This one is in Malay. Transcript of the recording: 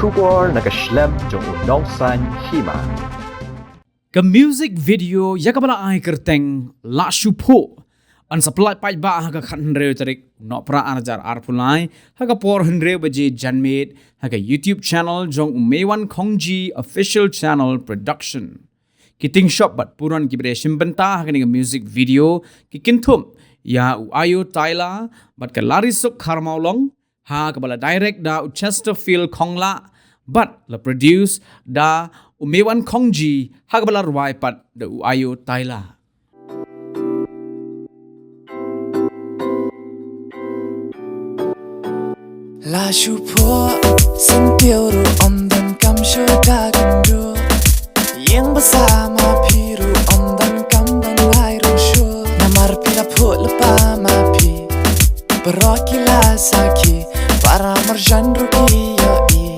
Shubor nakaslem jong unongsan Hima. Ke music video yakabala ai kerteng la Phuh an supply Paidbah haga khanre Tarik Nohprah arjar arpulai haga por henre baje janmade haga YouTube channel jong umewan khongji official channel production kiting shop bat puran kibre simbenta haga ni music video kikinthum ya ayo taila bat ka lari suk kharmaulong ha kabala direct da Chesterfield khongla but la produce da umewan khongji ha kabala ruai pat da ayo taila. La Phuh sin piru om dan kam shu da gendo yang bersama piru om dan kam dan lai ru shu namar pila Phuh lepa ma pi berokila saki para marjan ruki yo i